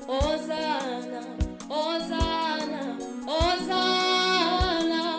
Hosanna, Hosanna, Hosanna.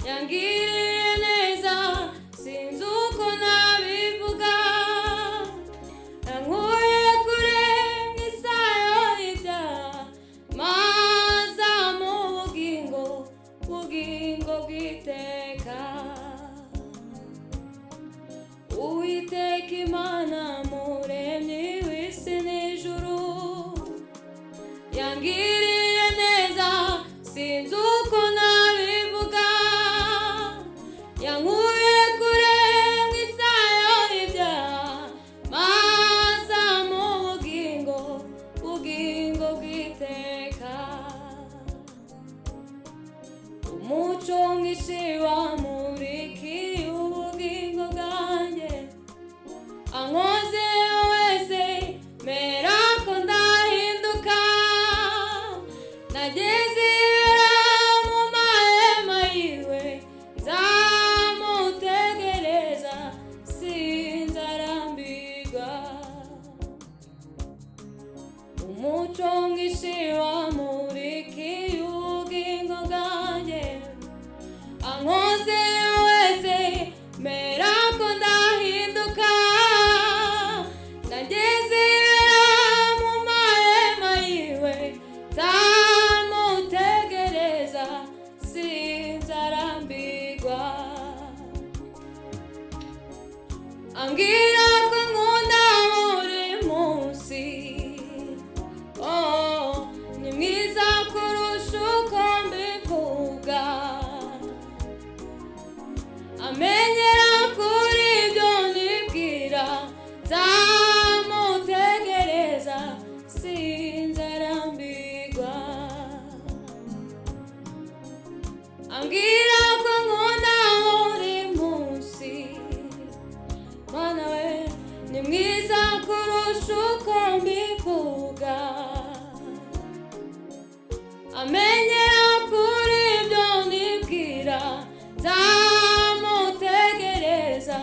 yangiriye neza sinzi uko nabivuga, yankuye kure nk'isayo y'ibyaha, maza mu bugingo bw'iteka. Uwiteka Imana muremyi w'isi n'ijuru, yangiriye neza sinzi uko nabivuga, yankuye kure nk'isayo y'ibyaha, maza mu bugingo bw'iteka. Umuco mwinshi wamurikiye ubugingo bwanjye, ankoze wese mera ko ndahinduka, nageze mu mahema yiwe nzamutegereza sinzarambirwa. Umuco mwinshi wamurikiye ubugingo bwanjye, ankoze wese mera ko ndahinduka, nageze mu mahema yiwe nzamutegereza sinzarambirwa. Ambwira ko nkunda buri munsi, oh, ni mwiza kurusha uko mbivuga, amenyera kuri ibyo nibwira, nzamutegereza sinzarambirwa. Ambwira ko nkunda buri munsi, Mana we ni mwiza kurusha uko mbivuga, amenyera kuri ibyo nibwira, nzamutegereza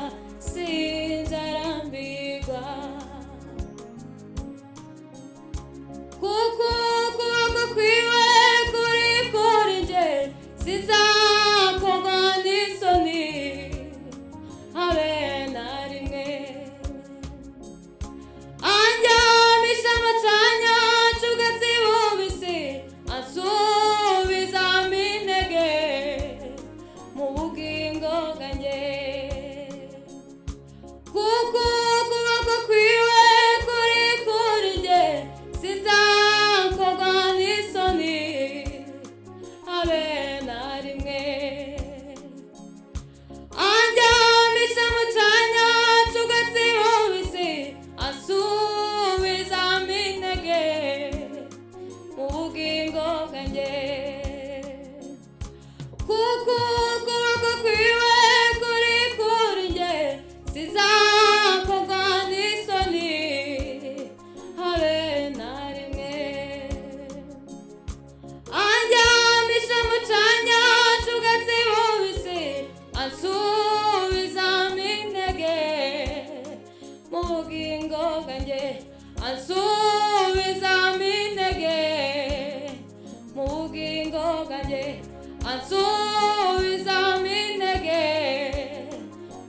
sinzarambirwa. Kuko ukuboko kwiwe kuri kuri nje, sinzakorwa n'isoni habe na rimwe. Andyamisha mu cyanya cy'ubwatsi bubisi, ansubizamo intege mu bugingo bwanjye. Kuko ukuboko kwiwe kuri kuri nje, sinzakorwa n'isoni habe na rimwe. Andyamisha mu cyanya cy'ubwatsi bubisi, ansubizamo intege mu bugingo bwanjye. Kuko ukuboko kwiwe kuri kuri nje, sinzakorwa n'isoni habe na rimwe. Andyamisha mu cyanya cy'ubwatsi bubisi, ansubizamo intege mu bugingo bwanjye, ansubizamo intege mu bugingo bwanjye, ansubizamo intege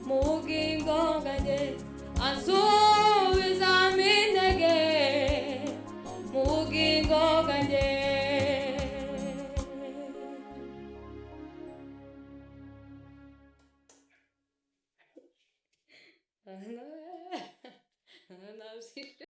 mu bugingo bwanjye, ansubizamo intege mu bugingo bwanjye.